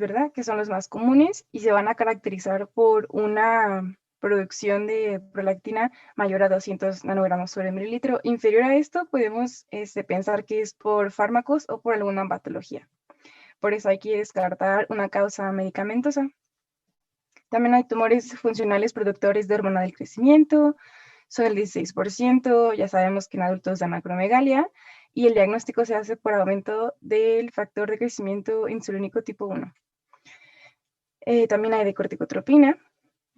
¿verdad? Que son los más comunes y se van a caracterizar por una producción de prolactina mayor a 200 nanogramos sobre mililitro. Inferior a esto, podemos pensar que es por fármacos o por alguna patología. Por eso hay que descartar una causa medicamentosa. También hay tumores funcionales productores de hormona del crecimiento, son el 16%, ya sabemos que en adultos dan acromegalia, y el diagnóstico se hace por aumento del factor de crecimiento insulínico tipo 1. También hay de corticotropina,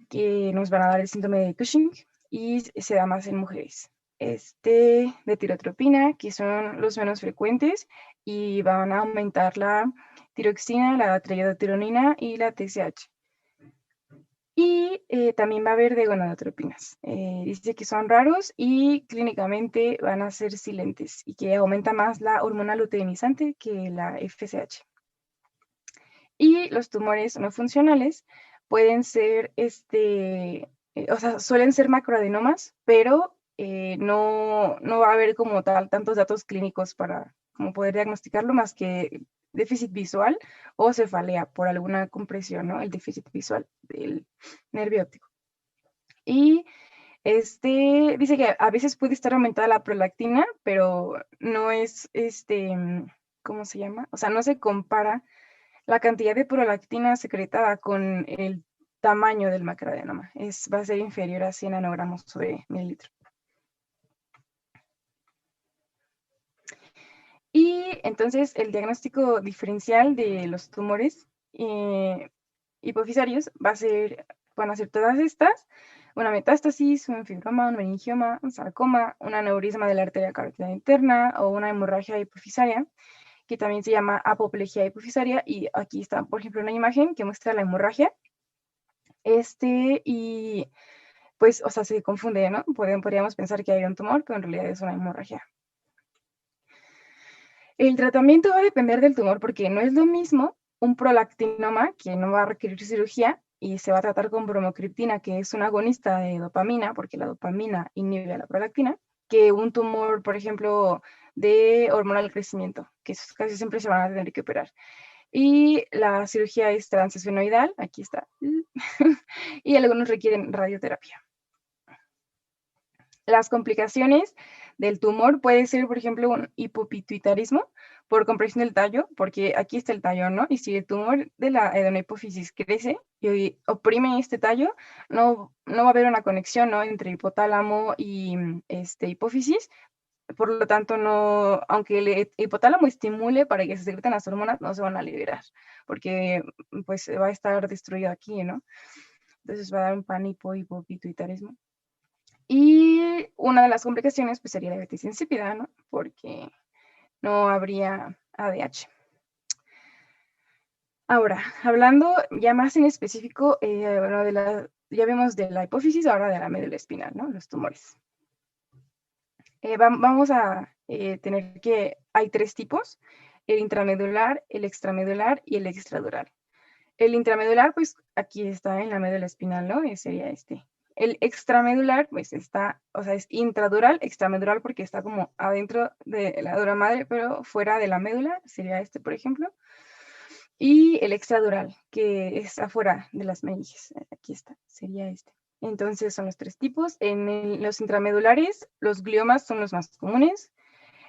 que nos van a dar el síndrome de Cushing, y se da más en mujeres. De tirotropina, que son los menos frecuentes, y van a aumentar la tiroxina, la triiodotiriona y la TSH. Y también va a haber de gonadotropinas. Dice que son raros y clínicamente van a ser silentes y que aumenta más la hormona luteinizante que la FSH. Y los tumores no funcionales pueden ser, suelen ser macroadenomas, pero no va a haber como tal tantos datos clínicos para como poder diagnosticarlo más que déficit visual o cefalea por alguna compresión, ¿no? El déficit visual del nervio óptico. Y dice que a veces puede estar aumentada la prolactina, pero no es, ¿cómo se llama? O sea, no se compara la cantidad de prolactina secretada con el tamaño del macroadenoma. Va a ser inferior a 100 nanogramos sobre mililitro. Y entonces el diagnóstico diferencial de los tumores hipofisarios van a ser todas estas: una metástasis, un fibroma, un meningioma, un sarcoma, un aneurisma de la arteria carótida interna o una hemorragia hipofisaria, que también se llama apoplejía hipofisaria. Y aquí está, por ejemplo, una imagen que muestra la hemorragia. Y pues, o sea, se confunde, ¿no? Podríamos pensar que hay un tumor, pero en realidad es una hemorragia. El tratamiento va a depender del tumor porque no es lo mismo un prolactinoma, que no va a requerir cirugía y se va a tratar con bromocriptina, que es un agonista de dopamina, porque la dopamina inhibe a la prolactina, que un tumor, por ejemplo, de hormona del crecimiento, que casi siempre se van a tener que operar. Y la cirugía es transesfenoidal, aquí está, y algunos requieren radioterapia. Las complicaciones del tumor puede ser, por ejemplo, un hipopituitarismo por compresión del tallo, porque aquí está el tallo, ¿no? Y si el tumor de la adenohipófisis crece y oprime este tallo, no va a haber una conexión, ¿no?, entre hipotálamo y hipófisis. Por lo tanto, aunque el hipotálamo estimule para que se secreten las hormonas, no se van a liberar, porque pues va a estar destruido aquí, ¿no? Entonces va a dar un panhipopituitarismo. Y una de las complicaciones pues sería la diabetes insípida, ¿no? Porque no habría ADH. Ahora, hablando ya más en específico, bueno, ya vemos de la hipófisis, ahora de la médula espinal, ¿no? Los tumores. Vamos a tener que hay 3 tipos: el intramedular, el extramedular y el extradural. El intramedular, pues aquí está en la médula espinal, ¿no? Sería este. El extramedular, pues está, o sea, es intradural, extramedular porque está como adentro de la dura madre, pero fuera de la médula, sería este, por ejemplo. Y el extradural, que es afuera de las meninges, aquí está, sería este. Entonces son los 3 tipos. En los intramedulares, los gliomas son los más comunes.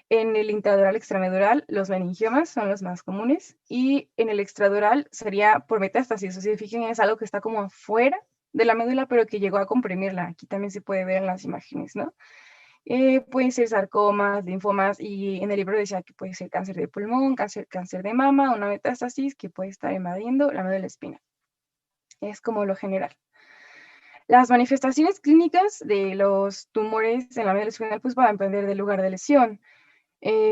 En el intradural extramedural, los meningiomas son los más comunes. Y en el extradural sería por metástasis. O sea, fíjense, es algo que está como afuera de la médula, pero que llegó a comprimirla. Aquí también se puede ver en las imágenes, ¿no? Pueden ser sarcomas, linfomas, y en el libro decía que puede ser cáncer de pulmón, cáncer de mama, una metástasis que puede estar invadiendo la médula espinal. Es como lo general. Las manifestaciones clínicas de los tumores en la médula espinal pues van a depender del lugar de lesión.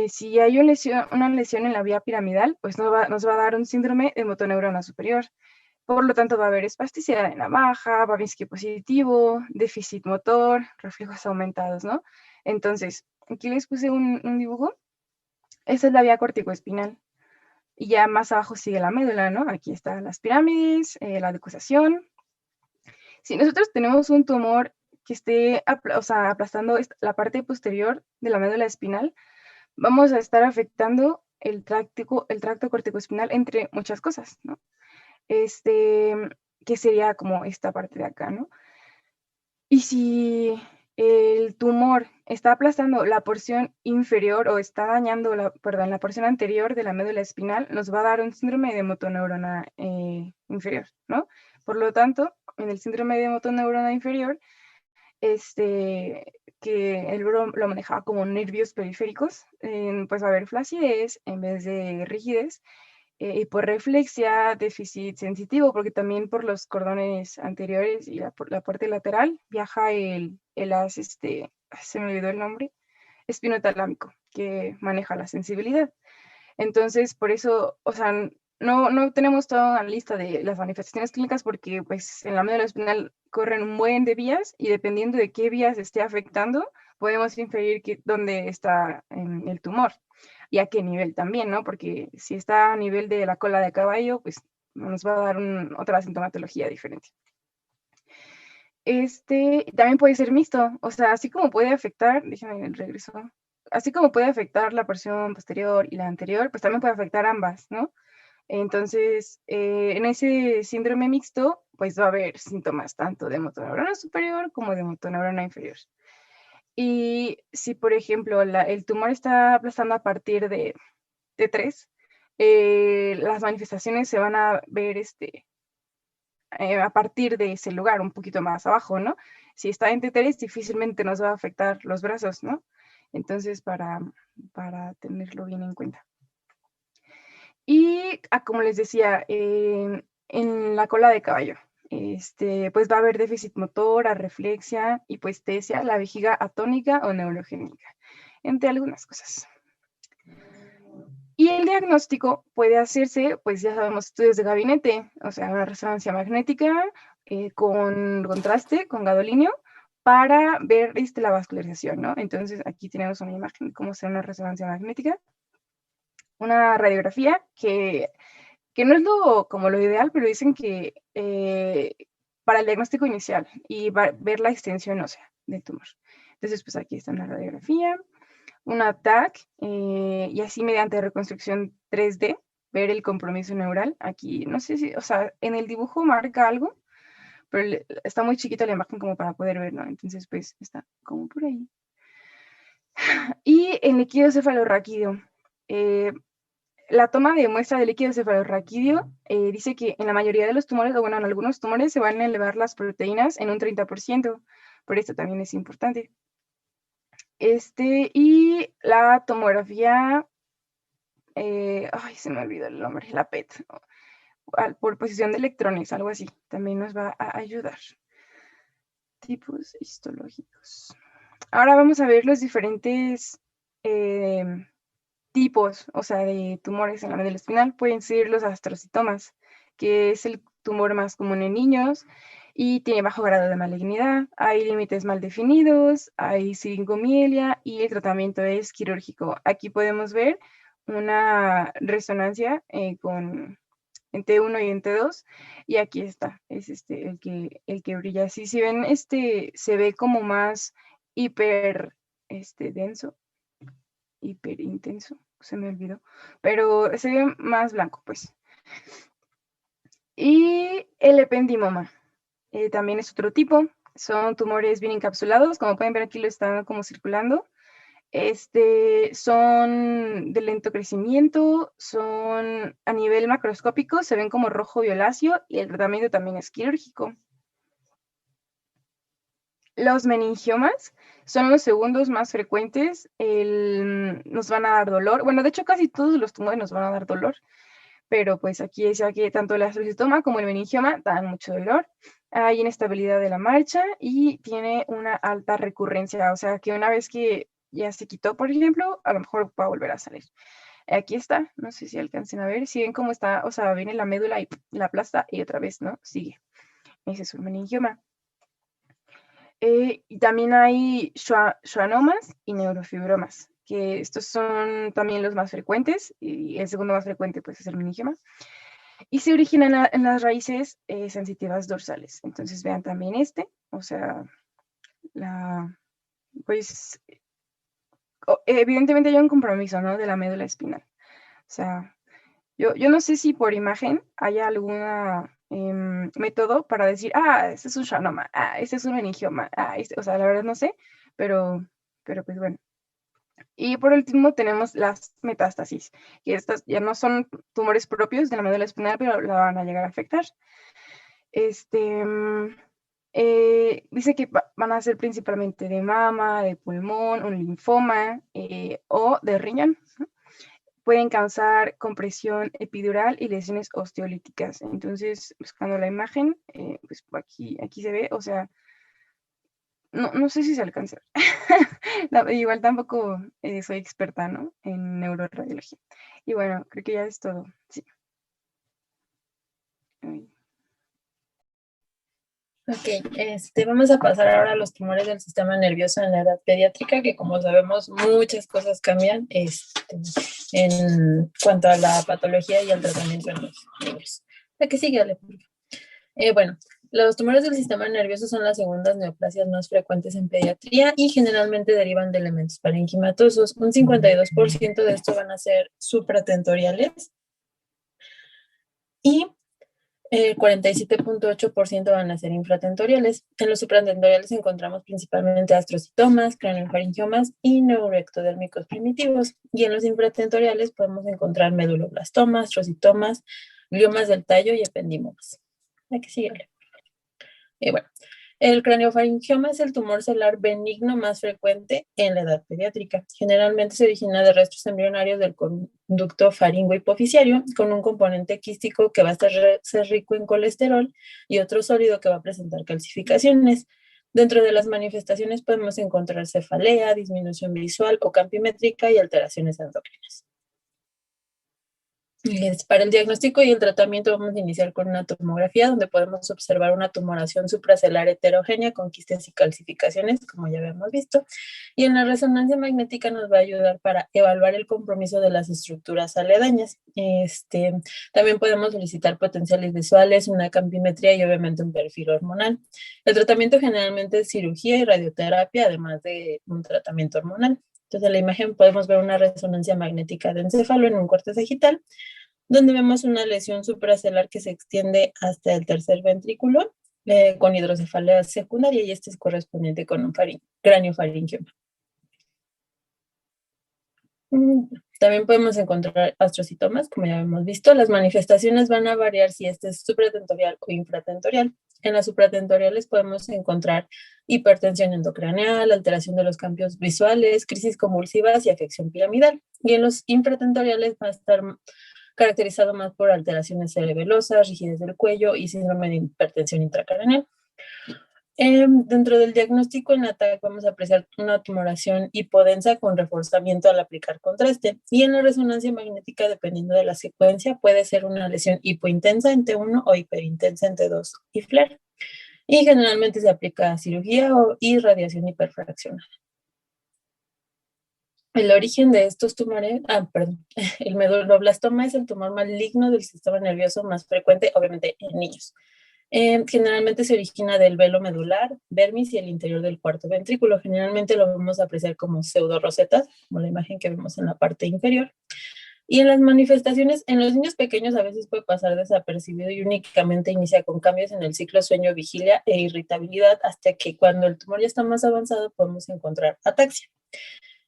Si hay una lesión en la vía piramidal, pues nos va a dar un síndrome de motoneurona superior. Por lo tanto, va a haber espasticidad en la baja, Babinski positivo, déficit motor, reflejos aumentados, ¿no? Entonces, aquí les puse un dibujo. Esta es la vía corticoespinal. Y ya más abajo sigue la médula, ¿no? Aquí están las pirámides, la decusación. Si nosotros tenemos un tumor que esté aplastando la parte posterior de la médula espinal, vamos a estar afectando el tracto corticoespinal, entre muchas cosas, ¿no? este, que sería como esta parte de acá, ¿no? Y si el tumor está aplastando la porción inferior o está dañando la porción anterior de la médula espinal, nos va a dar un síndrome de motoneurona inferior, ¿no? Por lo tanto, en el síndrome de motoneurona inferior, que él lo manejaba como nervios periféricos, pues va a haber flacidez en vez de rigidez, hiporreflexia, déficit sensitivo, porque también por los cordones anteriores y la parte lateral viaja el haz, se me olvidó el nombre, espinotalámico, que maneja la sensibilidad. Entonces, por eso, o sea, no tenemos toda una lista de las manifestaciones clínicas porque pues en la médula espinal corren un buen de vías y dependiendo de qué vías esté afectando, podemos inferir dónde está el tumor y a qué nivel también, ¿no? Porque si está a nivel de la cola de caballo, pues nos va a dar otra sintomatología diferente. También puede ser mixto, o sea, así como puede afectar, déjenme el regreso, así como puede afectar la porción posterior y la anterior, pues también puede afectar ambas, ¿no? Entonces, en ese síndrome mixto, pues va a haber síntomas tanto de motoneurona superior como de motoneurona inferior. Y si, por ejemplo, el tumor está aplastando a partir de T3, las manifestaciones se van a ver a partir de ese lugar, un poquito más abajo, ¿no? Si está en T3, difícilmente nos va a afectar los brazos, ¿no? Entonces, para tenerlo bien en cuenta. Y, como les decía, en la cola de caballo, pues va a haber déficit motor, arreflexia, hipoestesia, la vejiga atónica o neurogénica, entre algunas cosas. Y el diagnóstico puede hacerse, pues ya sabemos, estudios de gabinete, o sea, una resonancia magnética con contraste, con gadolinio, para ver la vascularización, ¿no? Entonces, aquí tenemos una imagen de cómo será una resonancia magnética, una radiografía que no es como lo ideal, pero dicen que para el diagnóstico inicial y ver la extensión ósea del tumor. Entonces, pues aquí está una radiografía, una TAC, y así mediante reconstrucción 3D, ver el compromiso neural. Aquí, no sé si, o sea, en el dibujo marca algo, pero está muy chiquita la imagen como para poder verlo. Entonces, pues está como por ahí. Y en líquido cefalorraquídeo. La toma de muestra de líquido cefalorraquídeo dice que en la mayoría de los tumores, o bueno, en algunos tumores se van a elevar las proteínas en un 30%, por esto también es importante. Y la tomografía, ay, se me olvidó el nombre, la PET, por posición de electrones, algo así, también nos va a ayudar. Tipos histológicos. Ahora vamos a ver los diferentes tipos, o sea, de tumores en la médula espinal. Pueden ser los astrocitomas, que es el tumor más común en niños y tiene bajo grado de malignidad. Hay límites mal definidos, hay siringomielia y el tratamiento es quirúrgico. Aquí podemos ver una resonancia en T1 y en T2 y aquí está, es el que brilla. Así, si ven, se ve como más hiper denso, hiper intenso, se me olvidó, pero se ve más blanco, pues. Y el ependimoma también es otro tipo, son tumores bien encapsulados, como pueden ver aquí lo están como circulando. Son de lento crecimiento, son a nivel macroscópico, se ven como rojo violáceo y el tratamiento también es quirúrgico. Los meningiomas son los segundos más frecuentes, nos van a dar dolor. Bueno, de hecho casi todos los tumores nos van a dar dolor, pero pues aquí decía que tanto el astrocitoma como el meningioma dan mucho dolor. Hay inestabilidad de la marcha y tiene una alta recurrencia, o sea que una vez que ya se quitó, por ejemplo, a lo mejor va a volver a salir. Aquí está, no sé si alcancen a ver, si ven cómo está, o sea, viene la médula y la aplasta y otra vez, ¿no? Sigue. Ese es un meningioma. Y también hay schwannomas y neurofibromas, que estos son también los más frecuentes, y el segundo más frecuente pues es el meningioma, y se originan en las raíces sensitivas dorsales. Entonces vean también o sea, pues evidentemente hay un compromiso, ¿no? De la médula espinal. O sea, Yo no sé si por imagen hay algún método para decir, este es un schwannoma, este es un meningioma, o sea, la verdad no sé, pero pues bueno. Y por último tenemos las metástasis, que estas ya no son tumores propios de la médula espinal, pero la van a llegar a afectar. Dice que van a ser principalmente de mama, de pulmón, un linfoma o de riñón. Pueden causar compresión epidural y lesiones osteolíticas. Entonces, buscando la imagen, pues aquí se ve, o sea, no sé si se alcanza. Igual tampoco soy experta, ¿no? En neuroradiología. Y bueno, creo que ya es todo. Sí. Ay. Ok, vamos a pasar ahora a los tumores del sistema nervioso en la edad pediátrica, que como sabemos muchas cosas cambian en cuanto a la patología y el tratamiento en los niños. La que sigue, Ale. Bueno, los tumores del sistema nervioso son las segundas neoplasias más frecuentes en pediatría y generalmente derivan de elementos parenquimatosos. Un 52% de estos van a ser supratentoriales y el 47.8% van a ser infratentoriales. En los supratentoriales encontramos principalmente astrocitomas, craniofaringiomas y neuroectodérmicos primitivos. Y en los infratentoriales podemos encontrar meduloblastomas, astrocitomas, gliomas del tallo y ependimomas. Hay que seguirle. Bueno, el craniofaringioma es el tumor celular benigno más frecuente en la edad pediátrica. Generalmente se origina de restos embrionarios del conducto faringo-hipofisiario con un componente quístico que va a ser rico en colesterol y otro sólido que va a presentar calcificaciones. Dentro de las manifestaciones podemos encontrar cefalea, disminución visual o campimétrica y alteraciones endocrinas. Para el diagnóstico y el tratamiento vamos a iniciar con una tomografía donde podemos observar una tumoración supracelular heterogénea con quistes y calcificaciones, como ya habíamos visto. Y en la resonancia magnética nos va a ayudar para evaluar el compromiso de las estructuras aledañas. También podemos solicitar potenciales visuales, una campimetría y obviamente un perfil hormonal. El tratamiento generalmente es cirugía y radioterapia, además de un tratamiento hormonal. Entonces, en la imagen podemos ver una resonancia magnética de encéfalo en un corte sagital, donde vemos una lesión supracelular que se extiende hasta el tercer ventrículo con hidrocefalea secundaria y este es correspondiente con un craniofaringioma. También podemos encontrar astrocitomas, como ya hemos visto. Las manifestaciones van a variar si este es supratentorial o infratentorial. En las supratentoriales podemos encontrar hipertensión endocraneal, alteración de los cambios visuales, crisis convulsivas y afección piramidal. Y en los infratentoriales va a estar caracterizado más por alteraciones cerebelosas, rigidez del cuello y síndrome de hipertensión intracraneal. Dentro del diagnóstico en ATAC vamos a apreciar una tumoración hipodensa con reforzamiento al aplicar contraste y en la resonancia magnética, dependiendo de la secuencia, puede ser una lesión hipointensa en T1 o hiperintensa en T2 y FLAIR. Y generalmente se aplica cirugía y radiación hiperfraccionada. El origen de estos tumores, el meduloblastoma es el tumor maligno del sistema nervioso más frecuente, obviamente en niños. Generalmente se origina del velo medular, vermis y el interior del cuarto ventrículo. Generalmente lo vamos a apreciar como pseudorosetas, como la imagen que vemos en la parte inferior. Y en las manifestaciones, en los niños pequeños a veces puede pasar desapercibido y únicamente inicia con cambios en el ciclo sueño-vigilia e irritabilidad hasta que cuando el tumor ya está más avanzado podemos encontrar ataxia.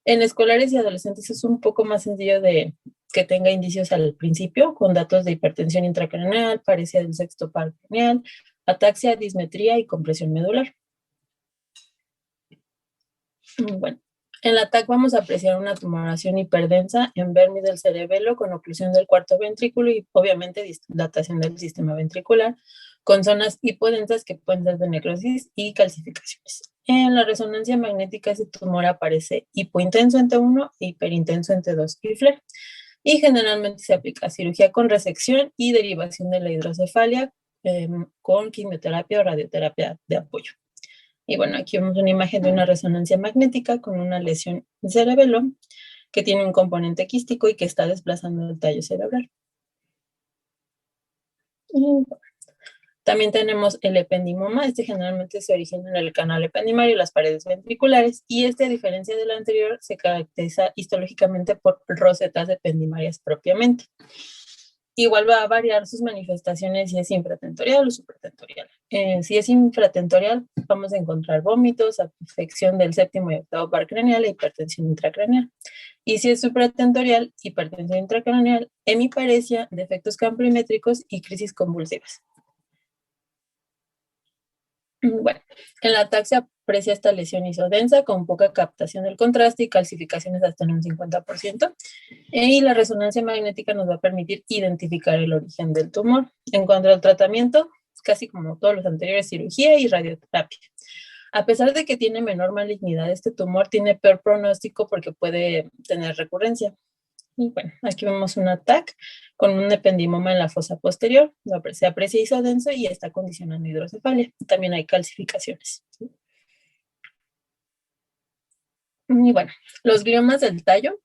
En escolares y adolescentes es un poco más sencillo de que tenga indicios al principio, con datos de hipertensión intracraneal, paresia del sexto par craneal, ataxia, dismetría y compresión medular. Bueno, en la TAC vamos a apreciar una tumoración hiperdensa en vermis del cerebelo con oclusión del cuarto ventrículo y obviamente dilatación del sistema ventricular, con zonas hipodensas que pueden ser de necrosis y calcificaciones. En la resonancia magnética ese tumor aparece hipointenso en T1 e hiperintenso en T2 y FLAIR. Y generalmente se aplica cirugía con resección y derivación de la hidrocefalia con quimioterapia o radioterapia de apoyo. Y bueno, aquí vemos una imagen de una resonancia magnética con una lesión en cerebelo que tiene un componente quístico y que está desplazando el tallo cerebral. Y también tenemos el ependimoma. Este generalmente se origina en el canal ependimario y las paredes ventriculares. Y este, a diferencia del anterior, se caracteriza histológicamente por rosetas ependimarias propiamente. igual va a variar sus manifestaciones si es infratentorial o supratentorial. Si es infratentorial, vamos a encontrar vómitos, afección del séptimo y octavo par craneal e hipertensión intracraneal. Y si es supratentorial, hipertensión intracraneal, hemiparesia, defectos campimétricos y crisis convulsivas. Bueno, en la ataxia aprecia esta lesión isodensa con poca captación del contraste y calcificaciones hasta en un 50%. Y la resonancia magnética nos va a permitir identificar el origen del tumor. En cuanto al tratamiento, casi como todos los anteriores, cirugía y radioterapia. A pesar de que tiene menor malignidad, este tumor tiene peor pronóstico porque puede tener recurrencia. Y bueno, aquí vemos un ATAC con un ependimoma en la fosa posterior. Se aprecia isodenso y está condicionando hidrocefalia. También hay calcificaciones. Y bueno, los gliomas del tallo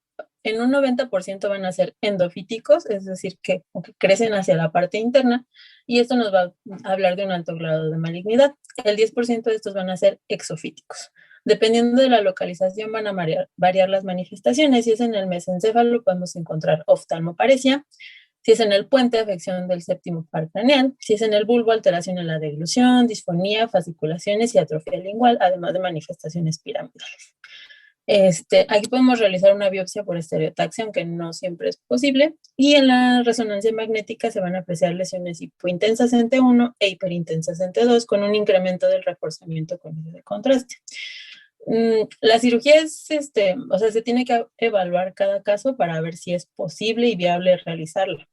en un 90% van a ser endofíticos, es decir, que crecen hacia la parte interna, y esto nos va a hablar de un alto grado de malignidad. El 10% de estos van a ser exofíticos. Dependiendo de la localización van a variar las manifestaciones. Si es en el mesencéfalo, podemos encontrar oftalmoparesia. Si es en el puente, afección del séptimo par craneal. Si es en el bulbo, alteración en la deglución, disfonía, fasciculaciones y atrofia lingual, además de manifestaciones piramidales. Aquí podemos realizar una biopsia por estereotaxia, aunque no siempre es posible. Y en la resonancia magnética se van a apreciar lesiones hipointensas en T1 e hiperintensas en T2 con un incremento del reforzamiento con el contraste. La cirugía es, o sea, se tiene que evaluar cada caso para ver si es posible y viable realizarla.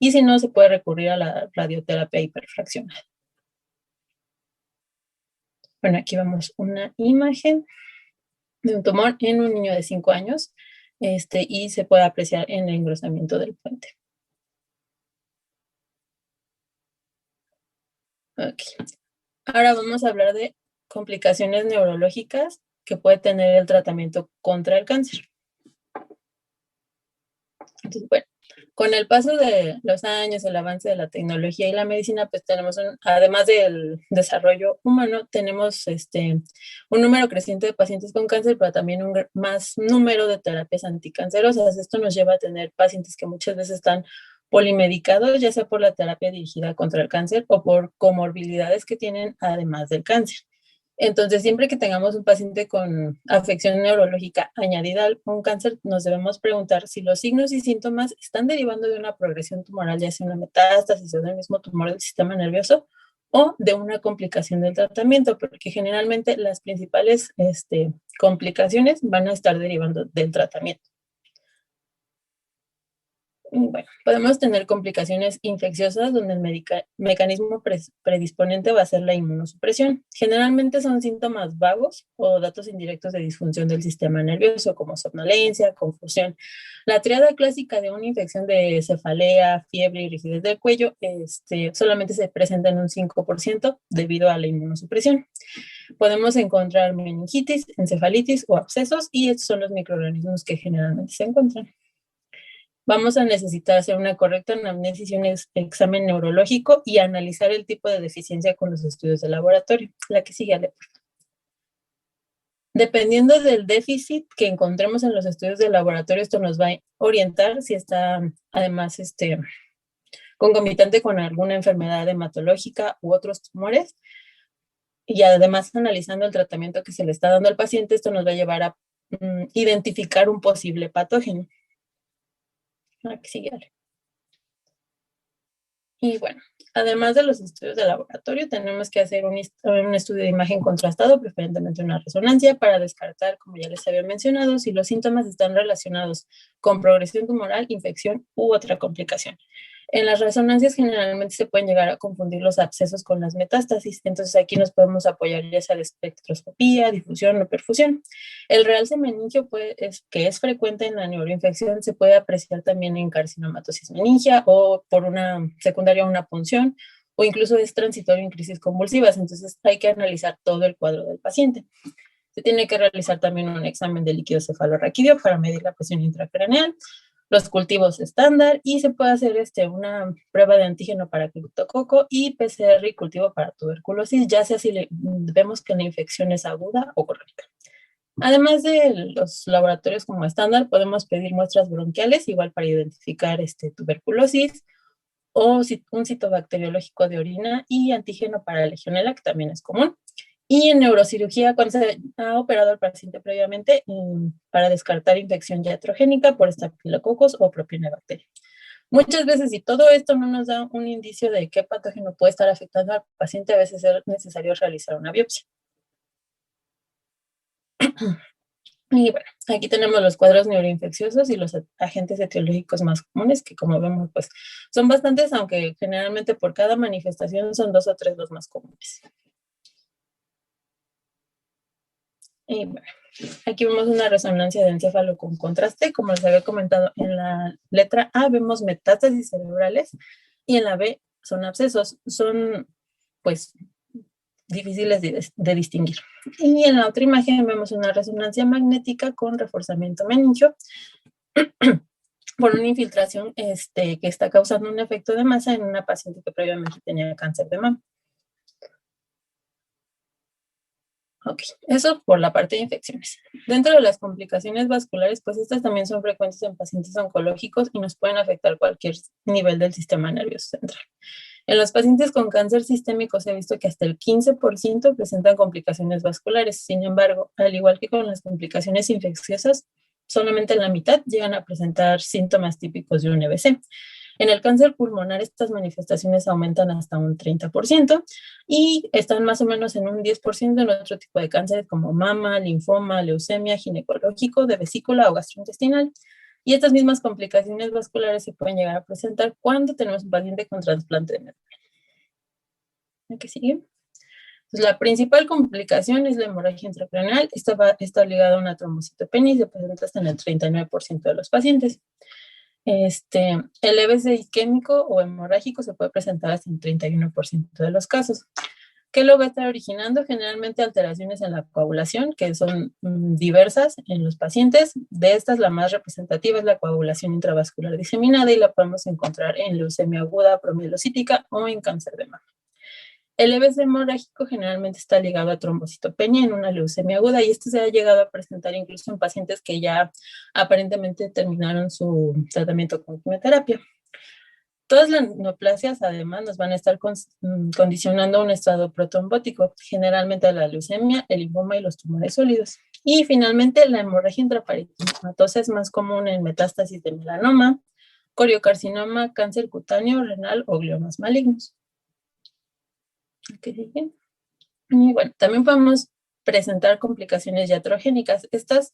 Y si no, se puede recurrir a la radioterapia hiperfraccionada. Bueno, aquí vamos una imagen de un tumor en un niño de 5 años, y se puede apreciar en el engrosamiento del puente. Okay. Ahora vamos a hablar de complicaciones neurológicas que puede tener el tratamiento contra el cáncer. Entonces, bueno, con el paso de los años, el avance de la tecnología y la medicina, pues tenemos, además del desarrollo humano, tenemos un número creciente de pacientes con cáncer, pero también un más número de terapias anticancerosas. Esto nos lleva a tener pacientes que muchas veces están polimedicados, ya sea por la terapia dirigida contra el cáncer o por comorbilidades que tienen además del cáncer. Entonces, siempre que tengamos un paciente con afección neurológica añadida a un cáncer, nos debemos preguntar si los signos y síntomas están derivando de una progresión tumoral, ya sea una metástasis o del mismo tumor del sistema nervioso o de una complicación del tratamiento, porque generalmente las principales complicaciones van a estar derivando del tratamiento. Bueno, podemos tener complicaciones infecciosas donde el mecanismo predisponente va a ser la inmunosupresión. Generalmente son síntomas vagos o datos indirectos de disfunción del sistema nervioso, como somnolencia, confusión. La triada clásica de una infección de cefalea, fiebre y rigidez del cuello solamente se presenta en un 5% debido a la inmunosupresión. Podemos encontrar meningitis, encefalitis o abscesos, y estos son los microorganismos que generalmente se encuentran. Vamos a necesitar hacer una correcta anamnesis y un examen neurológico y analizar el tipo de deficiencia con los estudios de laboratorio. La que sigue, Ale. Dependiendo del déficit que encontremos en los estudios de laboratorio, esto nos va a orientar si está además concomitante con alguna enfermedad hematológica u otros tumores. Y además, analizando el tratamiento que se le está dando al paciente, esto nos va a llevar a identificar un posible patógeno. Aquí sigue. Y bueno, además de los estudios de laboratorio, tenemos que hacer un estudio de imagen contrastado, preferentemente una resonancia, para descartar, como ya les había mencionado, si los síntomas están relacionados con progresión tumoral, infección u otra complicación. En las resonancias generalmente se pueden llegar a confundir los abscesos con las metástasis, entonces aquí nos podemos apoyar ya sea de espectroscopía, difusión o perfusión. El realce meningio, que es frecuente en la neuroinfección, se puede apreciar también en carcinomatosis meningia o por una secundaria a una punción, o incluso es transitorio en crisis convulsivas, entonces hay que analizar todo el cuadro del paciente. Se tiene que realizar también un examen de líquido cefalorraquídeo para medir la presión intracraneal, los cultivos estándar, y se puede hacer una prueba de antígeno para criptococo y PCR y cultivo para tuberculosis, ya sea si vemos que la infección es aguda o crónica. Además de los laboratorios como estándar, podemos pedir muestras bronquiales, igual para identificar tuberculosis, o un citobacteriológico de orina y antígeno para Legionela, que también es común. Y en neurocirugía, cuando se ha operado al paciente previamente, para descartar infección iatrogénica por estafilococos o propionibacteria. Muchas veces, si todo esto no nos da un indicio de qué patógeno puede estar afectando al paciente, a veces es necesario realizar una biopsia. Y bueno, aquí tenemos los cuadros neuroinfecciosos y los agentes etiológicos más comunes, que como vemos, pues son bastantes, aunque generalmente por cada manifestación son 2 o 3 los más comunes. Y bueno, aquí vemos una resonancia de encéfalo con contraste. Como les había comentado, en la letra A vemos metástasis cerebrales y en la B son abscesos. Son, pues, difíciles de distinguir. Y en la otra imagen vemos una resonancia magnética con reforzamiento meningio por una infiltración que está causando un efecto de masa en una paciente que previamente tenía cáncer de mama. Ok, eso por la parte de infecciones. Dentro de las complicaciones vasculares, pues estas también son frecuentes en pacientes oncológicos y nos pueden afectar cualquier nivel del sistema nervioso central. En los pacientes con cáncer sistémico se ha visto que hasta el 15% presentan complicaciones vasculares. Sin embargo, al igual que con las complicaciones infecciosas, solamente la mitad llegan a presentar síntomas típicos de un EBC. En el cáncer pulmonar estas manifestaciones aumentan hasta un 30% y están más o menos en un 10% en otro tipo de cánceres como mama, linfoma, leucemia, ginecológico, de vesícula o gastrointestinal. Y estas mismas complicaciones vasculares se pueden llegar a presentar cuando tenemos un paciente con trasplante de médula. ¿Qué sigue? Pues la principal complicación es la hemorragia intracraneal. Está ligada a una trombocitopenia y se presenta hasta en el 39% de los pacientes. El EBC isquémico o hemorrágico se puede presentar hasta en 31% de los casos. ¿Qué lo va a estar originando? Generalmente alteraciones en la coagulación, que son diversas en los pacientes. De estas, la más representativa es la coagulación intravascular diseminada y la podemos encontrar en leucemia aguda promielocítica o en cáncer de mama. El EBC hemorrágico generalmente está ligado a trombocitopenia en una leucemia aguda y esto se ha llegado a presentar incluso en pacientes que ya aparentemente terminaron su tratamiento con quimioterapia. Todas las neoplasias además nos van a estar condicionando un estado protrombótico, generalmente la leucemia, el linfoma y los tumores sólidos. Y finalmente la hemorragia intraparenquimatosa es más común en metástasis de melanoma, coriocarcinoma, cáncer cutáneo, renal o gliomas malignos. Y bueno, también podemos presentar complicaciones iatrogénicas. Estas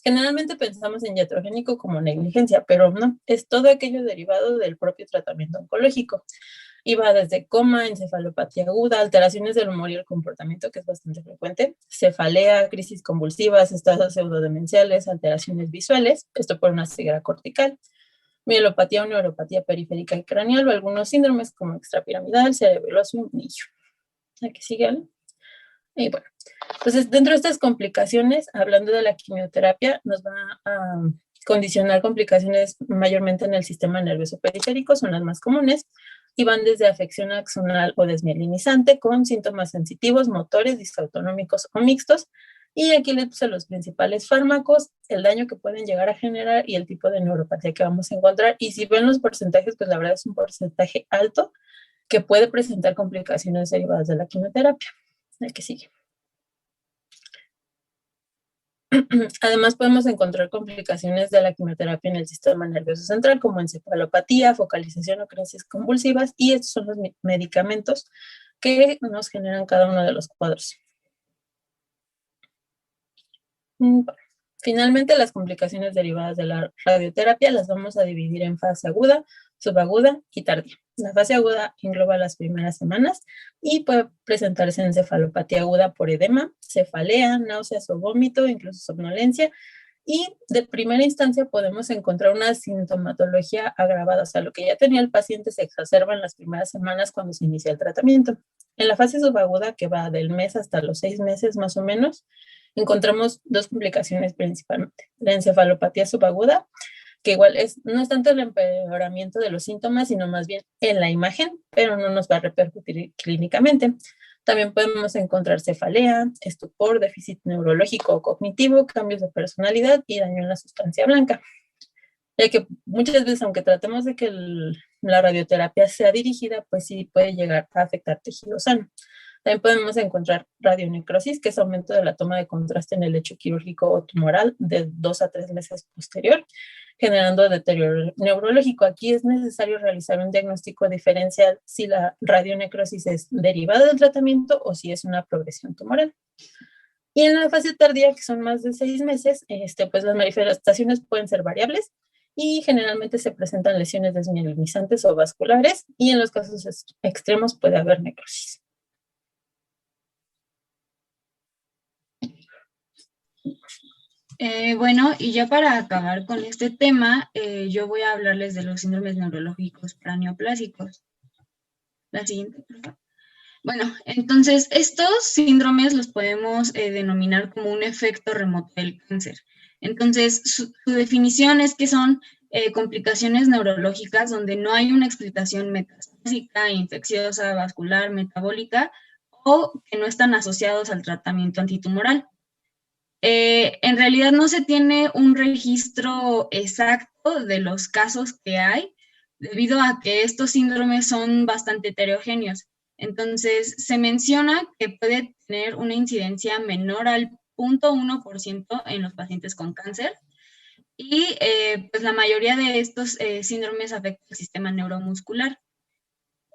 generalmente pensamos en iatrogénico como negligencia, pero no, es todo aquello derivado del propio tratamiento oncológico. Y va desde coma, encefalopatía aguda, alteraciones del humor y el comportamiento, que es bastante frecuente, cefalea, crisis convulsivas, estados pseudodemenciales, alteraciones visuales, esto por una ceguera cortical, mielopatía o neuropatía periférica y craneal, o algunos síndromes como extrapiramidal, cerebroso y millo. Aquí sigue, ¿no? Y bueno, entonces dentro de estas complicaciones, hablando de la quimioterapia, nos va a condicionar complicaciones mayormente en el sistema nervioso periférico, son las más comunes, y van desde afección axonal o desmielinizante con síntomas sensitivos, motores, disautonómicos o mixtos. Y aquí les puse los principales fármacos, el daño que pueden llegar a generar y el tipo de neuropatía que vamos a encontrar. Y si ven los porcentajes, pues la verdad es un porcentaje alto que puede presentar complicaciones derivadas de la quimioterapia. El que sigue. Además, podemos encontrar complicaciones de la quimioterapia en el sistema nervioso central, como encefalopatía, focalización o crisis convulsivas, y estos son los medicamentos que nos generan cada uno de los cuadros. Finalmente, las complicaciones derivadas de la radioterapia las vamos a dividir en fase aguda, subaguda y tardía. La fase aguda engloba las primeras semanas y puede presentarse encefalopatía aguda por edema, cefalea, náuseas o vómito, incluso somnolencia. Y de primera instancia podemos encontrar una sintomatología agravada, o sea, lo que ya tenía el paciente se exacerba en las primeras semanas cuando se inicia el tratamiento. En la fase subaguda, que va del mes hasta los 6 meses más o menos, encontramos dos complicaciones principalmente. La encefalopatía subaguda, que igual no es tanto el empeoramiento de los síntomas, sino más bien en la imagen, pero no nos va a repercutir clínicamente. También podemos encontrar cefalea, estupor, déficit neurológico o cognitivo, cambios de personalidad y daño en la sustancia blanca. Ya que muchas veces, aunque tratemos de que la radioterapia sea dirigida, pues sí puede llegar a afectar tejido sano. También podemos encontrar radionecrosis, que es aumento de la toma de contraste en el lecho quirúrgico o tumoral de 2 a 3 meses posterior, generando deterioro neurológico. Aquí es necesario realizar un diagnóstico diferencial si la radionecrosis es derivada del tratamiento o si es una progresión tumoral. Y en la fase tardía, que son más de 6 meses, pues las manifestaciones pueden ser variables y generalmente se presentan lesiones desmielinizantes o vasculares, y en los casos extremos puede haber necrosis. Bueno, y ya para acabar con este tema, yo voy a hablarles de los síndromes neurológicos paraneoplásicos. La siguiente, por favor. Bueno, entonces estos síndromes los podemos denominar como un efecto remoto del cáncer. Entonces, su definición es que son complicaciones neurológicas donde no hay una explicación metastásica, infecciosa, vascular, metabólica, o que no están asociados al tratamiento antitumoral. En realidad no se tiene un registro exacto de los casos que hay, debido a que estos síndromes son bastante heterogéneos. Entonces, se menciona que puede tener una incidencia menor al 0.1% en los pacientes con cáncer, y pues la mayoría de estos síndromes afectan el sistema neuromuscular.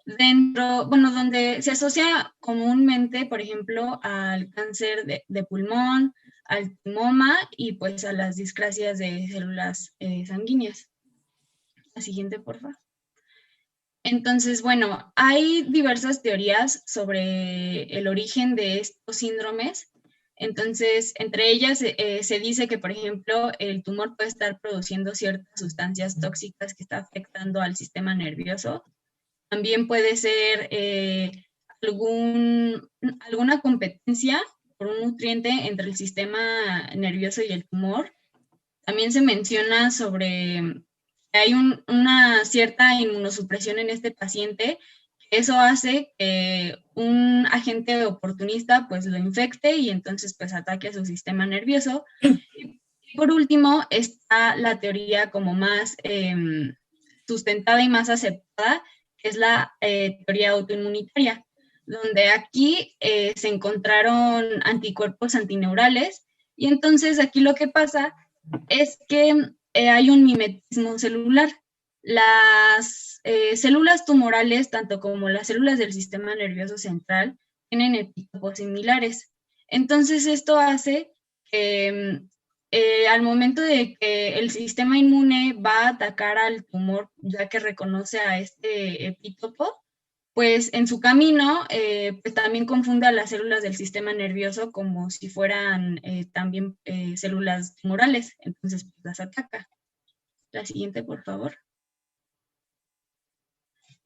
Donde se asocia comúnmente, por ejemplo, al cáncer de pulmón, al timoma y pues a las discrasias de células sanguíneas. La siguiente, por favor. Entonces, bueno, hay diversas teorías sobre el origen de estos síndromes. Entonces, entre ellas se dice que, por ejemplo, el tumor puede estar produciendo ciertas sustancias tóxicas que está afectando al sistema nervioso. También puede ser alguna competencia por un nutriente entre el sistema nervioso y el tumor. También se menciona sobre que hay una cierta inmunosupresión en este paciente. Eso hace que un agente oportunista pues lo infecte y entonces pues ataque a su sistema nervioso. Y por último está la teoría como más sustentada y más aceptada, que es la teoría autoinmunitaria, donde aquí se encontraron anticuerpos antineurales, y entonces aquí lo que pasa es que hay un mimetismo celular. Las células tumorales, tanto como las células del sistema nervioso central, tienen epitopos similares. Entonces esto hace que al momento de que el sistema inmune va a atacar al tumor, ya que reconoce a este epítopo, pues en su camino pues también confunde a las células del sistema nervioso como si fueran también células tumorales, entonces pues las ataca. La siguiente, por favor.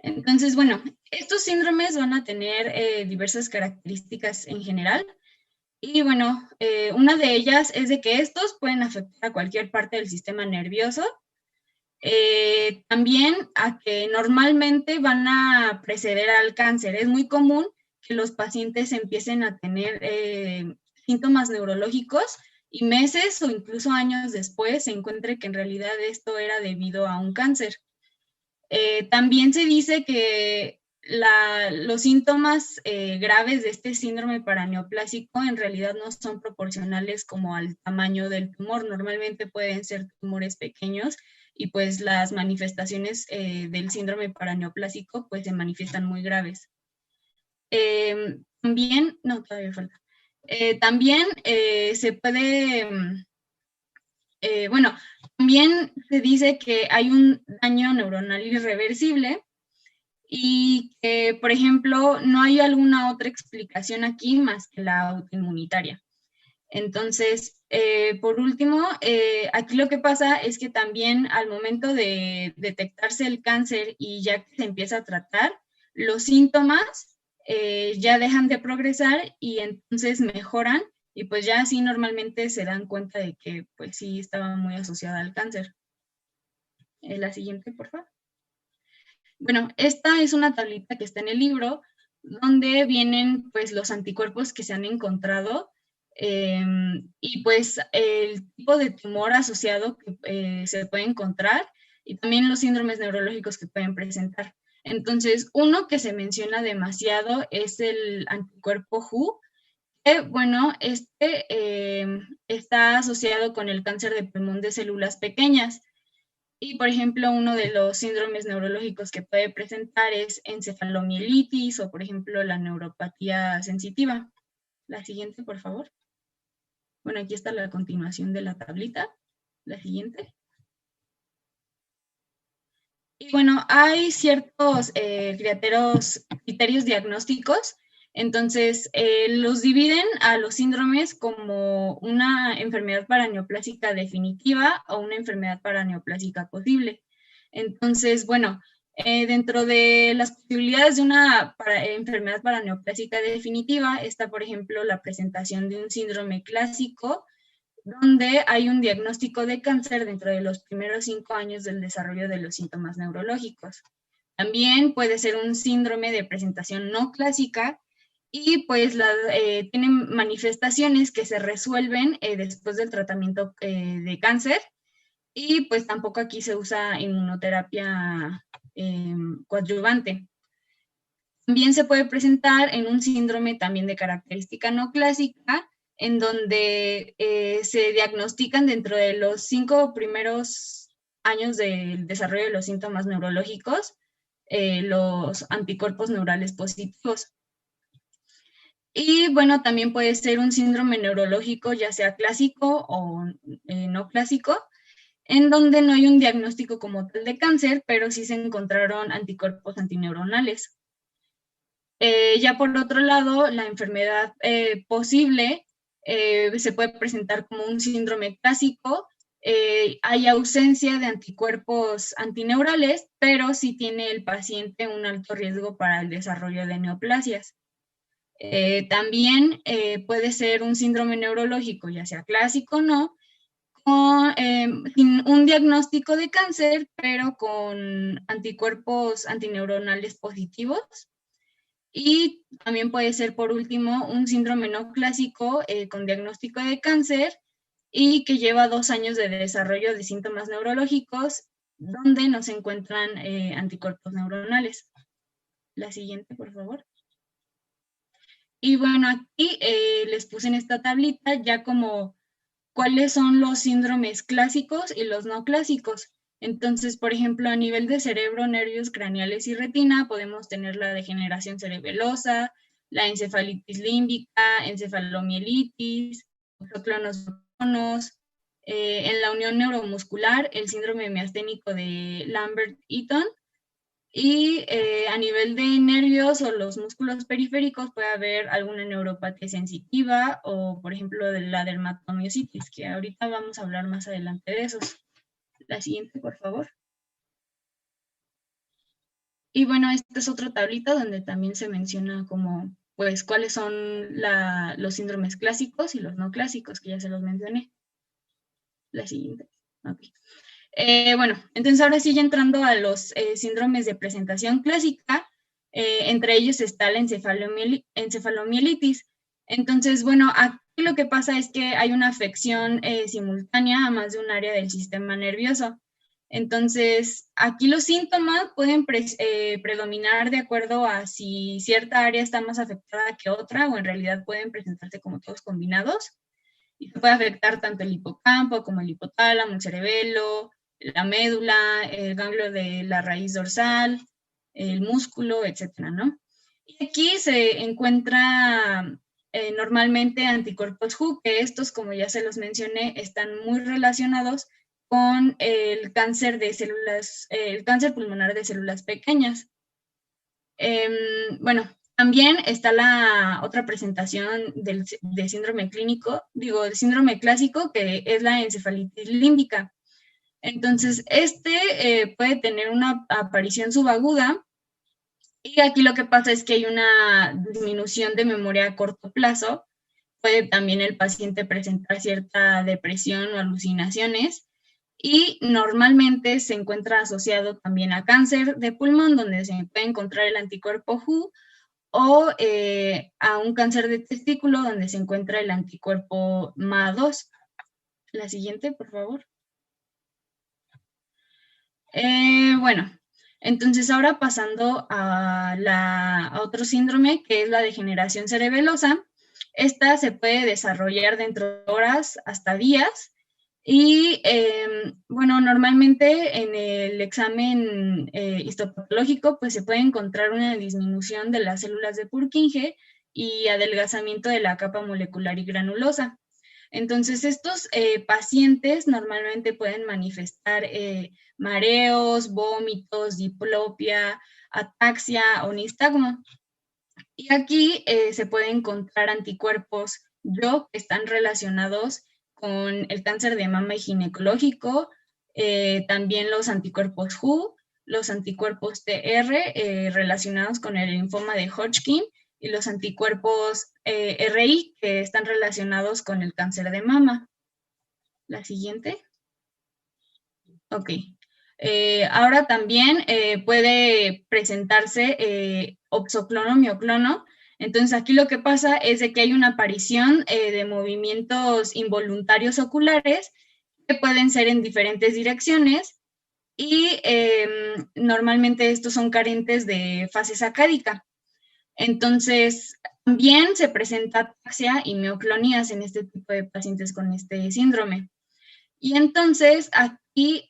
Entonces, bueno, estos síndromes van a tener diversas características en general. Y bueno, una de ellas es de que estos pueden afectar a cualquier parte del sistema nervioso. También a que normalmente van a preceder al cáncer. Es muy común que los pacientes empiecen a tener síntomas neurológicos y meses o incluso años después se encuentre que en realidad esto era debido a un cáncer. También se dice que los síntomas graves de este síndrome paraneoplásico en realidad no son proporcionales como al tamaño del tumor. Normalmente pueden ser tumores pequeños y pues las manifestaciones del síndrome paraneoplásico pues se manifiestan muy graves. También, no, todavía falta. También se puede, bueno, también se dice que hay un daño neuronal irreversible y que, por ejemplo, no hay alguna otra explicación aquí más que la autoinmunitaria. Entonces, por último, aquí lo que pasa es que también al momento de detectarse el cáncer y ya que se empieza a tratar, los síntomas ya dejan de progresar y entonces mejoran, y pues ya así normalmente se dan cuenta de que pues sí estaba muy asociada al cáncer. La siguiente, por favor. Bueno, esta es una tablita que está en el libro donde vienen pues los anticuerpos que se han encontrado y pues el tipo de tumor asociado que se puede encontrar y también los síndromes neurológicos que pueden presentar. Entonces, uno que se menciona demasiado es el anticuerpo HU, que bueno, está asociado con el cáncer de pulmón de células pequeñas. Y, por ejemplo, uno de los síndromes neurológicos que puede presentar es encefalomielitis o, por ejemplo, la neuropatía sensitiva. La siguiente, por favor. Bueno, aquí está la continuación de la tablita. La siguiente. Y bueno, hay ciertos criterios diagnósticos. Entonces, los dividen a los síndromes como una enfermedad paraneoplásica definitiva o una enfermedad paraneoplásica posible. Entonces, bueno, dentro de las posibilidades de una enfermedad paraneoplásica definitiva está, por ejemplo, la presentación de un síndrome clásico, donde hay un diagnóstico de cáncer dentro de los primeros 5 años del desarrollo de los síntomas neurológicos. También puede ser un síndrome de presentación no clásica y pues tienen manifestaciones que se resuelven después del tratamiento de cáncer y pues tampoco aquí se usa inmunoterapia coadyuvante. También se puede presentar en un síndrome también de característica no clásica, en donde se diagnostican dentro de los 5 primeros años del desarrollo de los síntomas neurológicos los anticuerpos neurales positivos. Y bueno, también puede ser un síndrome neurológico, ya sea clásico o no clásico, en donde no hay un diagnóstico como tal de cáncer, pero sí se encontraron anticuerpos antineuronales. Ya por otro lado, la enfermedad posible se puede presentar como un síndrome clásico. Hay ausencia de anticuerpos antineurales, pero sí tiene el paciente un alto riesgo para el desarrollo de neoplasias. También puede ser un síndrome neurológico, ya sea clásico o no, sin un diagnóstico de cáncer, pero con anticuerpos antineuronales positivos. Y también puede ser, por último, un síndrome no clásico con diagnóstico de cáncer y que lleva 2 años de desarrollo de síntomas neurológicos donde no se encuentran anticuerpos neuronales. La siguiente, por favor. Y bueno, aquí les puse en esta tablita ya como cuáles son los síndromes clásicos y los no clásicos. Entonces, por ejemplo, a nivel de cerebro, nervios craneales y retina, podemos tener la degeneración cerebelosa, la encefalitis límbica, encefalomielitis, clonos, en la unión neuromuscular, el síndrome miasténico de Lambert-Eaton, y a nivel de nervios o los músculos periféricos puede haber alguna neuropatía sensitiva o, por ejemplo, de la dermatomiositis, que ahorita vamos a hablar más adelante de esos. La siguiente, por favor. Y bueno, esta es otra tablita donde también se menciona como, pues, cuáles son los síndromes clásicos y los no clásicos, que ya se los mencioné. La siguiente. Okay. Bueno, entonces ahora sí ya entrando a los síndromes de presentación clásica, entre ellos está la encefalomielitis. Entonces, bueno, aquí lo que pasa es que hay una afección simultánea a más de un área del sistema nervioso. Entonces, aquí los síntomas pueden predominar de acuerdo a si cierta área está más afectada que otra o en realidad pueden presentarse como todos combinados. Y se puede afectar tanto el hipocampo como el hipotálamo, el cerebelo, la médula, el ganglio de la raíz dorsal, el músculo, etcétera, ¿no? Y aquí se encuentra normalmente anticuerpos HU, que estos, como ya se los mencioné, están muy relacionados con el cáncer de células, el cáncer pulmonar de células pequeñas. Bueno, también está la otra presentación del síndrome clínico, del síndrome clásico, que es la encefalitis límbica. Entonces, puede tener una aparición subaguda y aquí lo que pasa es que hay una disminución de memoria a corto plazo. Puede también el paciente presentar cierta depresión o alucinaciones y normalmente se encuentra asociado también a cáncer de pulmón, donde se puede encontrar el anticuerpo HU o a un cáncer de testículo donde se encuentra el anticuerpo MA2. La siguiente, por favor. Bueno, entonces ahora pasando a otro síndrome, que es la degeneración cerebelosa. Esta se puede desarrollar dentro de horas hasta días. Y bueno, normalmente en el examen histopatológico pues se puede encontrar una disminución de las células de Purkinje y adelgazamiento de la capa molecular y granulosa. Entonces estos pacientes normalmente pueden manifestar mareos, vómitos, diplopia, ataxia o nistagmo. Y aquí se pueden encontrar anticuerpos YO que están relacionados con el cáncer de mama y ginecológico, también los anticuerpos HU, los anticuerpos TR relacionados con el linfoma de Hodgkin y los anticuerpos RI que están relacionados con el cáncer de mama. La siguiente. Ok. Ahora también puede presentarse oxoclono, mioclono. Entonces aquí lo que pasa es de que hay una aparición de movimientos involuntarios oculares que pueden ser en diferentes direcciones y normalmente estos son carentes de fase sacádica. Entonces también se presenta ataxia y mioclonías en este tipo de pacientes con este síndrome. Y entonces aquí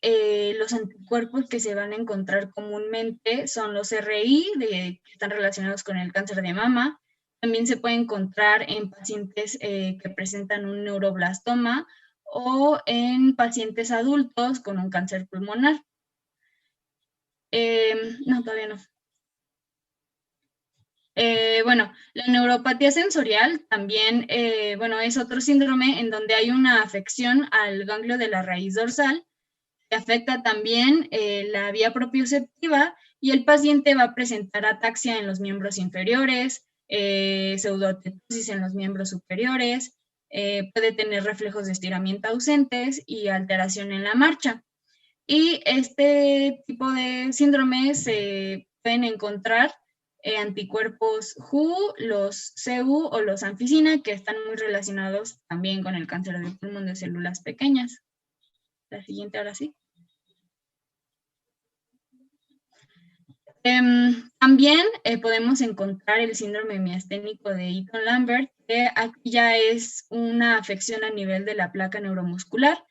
los anticuerpos que se van a encontrar comúnmente son los RI, que están relacionados con el cáncer de mama. También se puede encontrar en pacientes que presentan un neuroblastoma o en pacientes adultos con un cáncer pulmonar. No, todavía no. Bueno, la neuropatía sensorial también, bueno, es otro síndrome en donde hay una afección al ganglio de la raíz dorsal, que afecta también la vía propioceptiva y el paciente va a presentar ataxia en los miembros inferiores, pseudotetosis en los miembros superiores, puede tener reflejos de estiramiento ausentes y alteración en la marcha. Y este tipo de síndromes se pueden encontrar anticuerpos HU, los CU o los anficina, que están muy relacionados también con el cáncer de pulmón de células pequeñas. La siguiente, ahora sí. También podemos encontrar el síndrome miasténico de Eaton-Lambert, que aquí ya es una afección a nivel de la placa neuromuscular.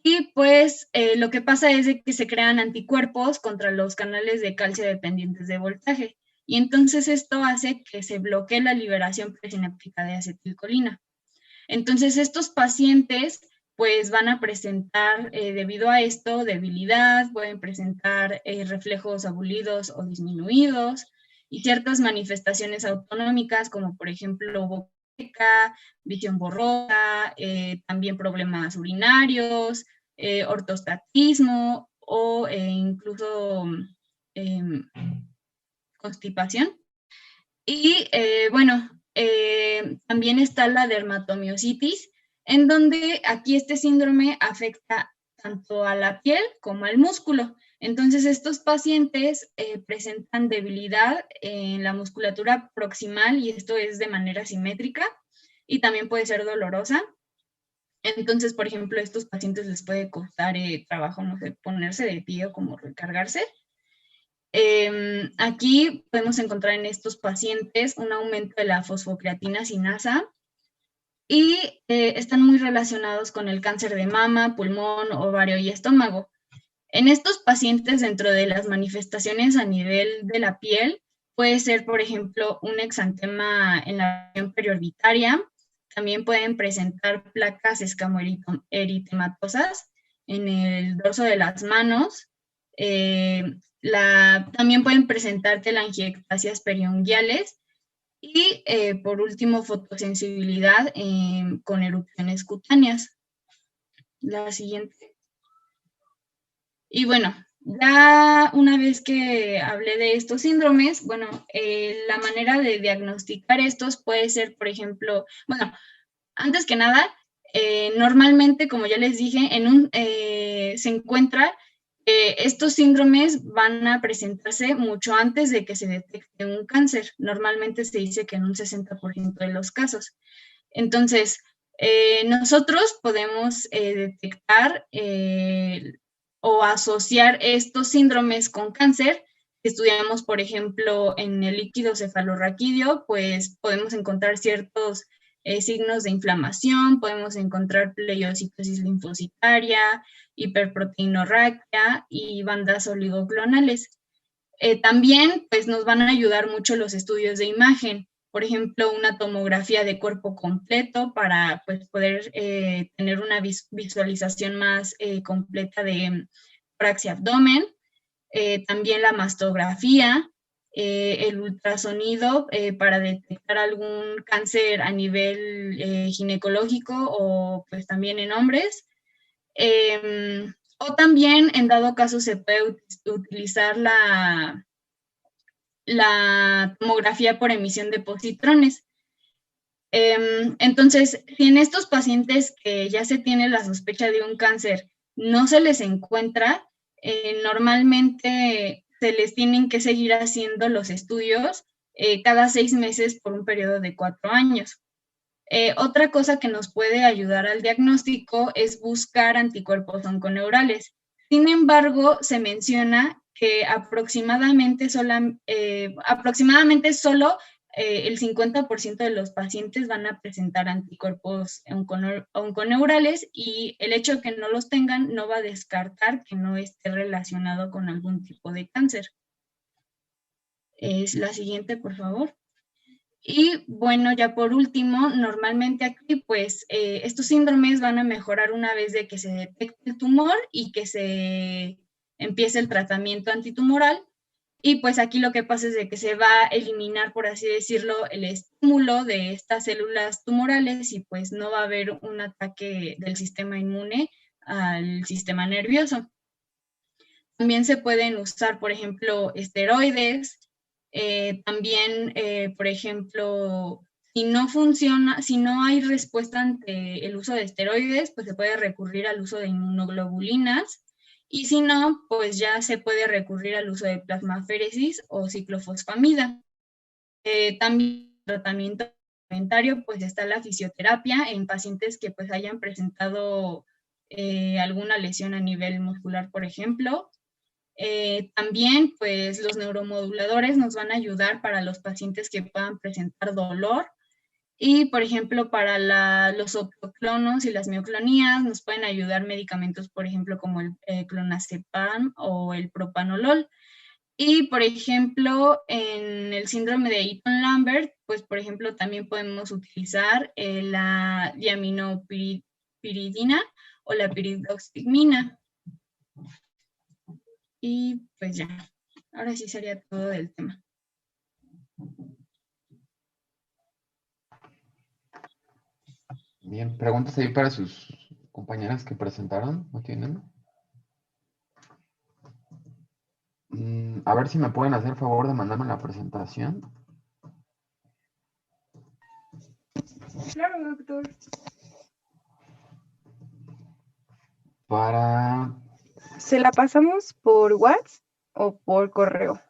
Y pues lo que pasa es de que se crean anticuerpos contra los canales de calcio dependientes de voltaje. Y entonces esto hace que se bloquee la liberación presináptica de acetilcolina. Entonces estos pacientes pues van a presentar, debido a esto, debilidad, pueden presentar reflejos abulidos o disminuidos y ciertas manifestaciones autonómicas como por ejemplo boca seca, visión borrosa, también problemas urinarios, ortostatismo o incluso constipación. Y bueno, también está la dermatomiositis, en donde aquí este síndrome afecta tanto a la piel como al músculo. Entonces, estos pacientes presentan debilidad en la musculatura proximal y esto es de manera simétrica y también puede ser dolorosa. Entonces, por ejemplo, a estos pacientes les puede costar trabajo, no sé, ponerse de pie o como recargarse. Aquí podemos encontrar en estos pacientes un aumento de la fosfocreatina sinasa y están muy relacionados con el cáncer de mama, pulmón, ovario y estómago. En estos pacientes, dentro de las manifestaciones a nivel de la piel, puede ser, por ejemplo, un exantema en la región periorbitaria. También pueden presentar placas escamoeritematosas en el dorso de las manos. También pueden presentar telangiectasias periunguiales y, por último, fotosensibilidad con erupciones cutáneas. La siguiente. Y bueno, ya una vez que hablé de estos síndromes, bueno, la manera de diagnosticar estos puede ser, por ejemplo, bueno, antes que nada, normalmente, como ya les dije, se encuentra estos síndromes van a presentarse mucho antes de que se detecte un cáncer. Normalmente se dice que en un 60% de los casos. Entonces, nosotros podemos detectar o asociar estos síndromes con cáncer. Estudiamos, por ejemplo, en el líquido cefalorraquídeo, pues podemos encontrar ciertos signos de inflamación, podemos encontrar pleiocitosis linfocitaria, hiperproteinorraquia y bandas oligoclonales. También pues, nos van a ayudar mucho los estudios de imagen, por ejemplo, una tomografía de cuerpo completo para pues, poder tener una visualización más completa de tórax y abdomen. También la mastografía, el ultrasonido para detectar algún cáncer a nivel ginecológico o pues también en hombres. O también, en dado caso, se puede utilizar la tomografía por emisión de positrones. Entonces, si en estos pacientes que ya se tiene la sospecha de un cáncer no se les encuentra, normalmente se les tienen que seguir haciendo los estudios cada 6 meses por un periodo de 4 años. Otra cosa que nos puede ayudar al diagnóstico es buscar anticuerpos onconeurales. Sin embargo, se menciona que aproximadamente solo el 50% de los pacientes van a presentar anticuerpos onconeurales y el hecho de que no los tengan no va a descartar que no esté relacionado con algún tipo de cáncer. Es la siguiente, por favor. Y bueno, ya por último, normalmente aquí pues estos síndromes van a mejorar una vez de que se detecte el tumor y que se empiece el tratamiento antitumoral. Y pues aquí lo que pasa es de que se va a eliminar, por así decirlo, el estímulo de estas células tumorales y pues no va a haber un ataque del sistema inmune al sistema nervioso. También se pueden usar, por ejemplo, esteroides. También, por ejemplo, si no funciona, si no hay respuesta ante el uso de esteroides, pues se puede recurrir al uso de inmunoglobulinas. Y si no, pues ya se puede recurrir al uso de plasmaféresis o ciclofosfamida. También tratamiento complementario, pues está la fisioterapia en pacientes que pues hayan presentado alguna lesión a nivel muscular, por ejemplo. También, pues los neuromoduladores nos van a ayudar para los pacientes que puedan presentar dolor. Y, por ejemplo, para los oxoclonos y las mioclonías nos pueden ayudar medicamentos, por ejemplo, como el clonazepam o el propanolol. Y, por ejemplo, en el síndrome de Eaton-Lambert, pues, por ejemplo, también podemos utilizar la diaminopiridina o la piridoximina. Y pues ya, ahora sí sería todo del tema. Bien, preguntas ahí para sus compañeras que presentaron, ¿no tienen? A ver si me pueden hacer favor de mandarme la presentación. Claro, doctor. Para... ¿Se la pasamos por WhatsApp o por correo?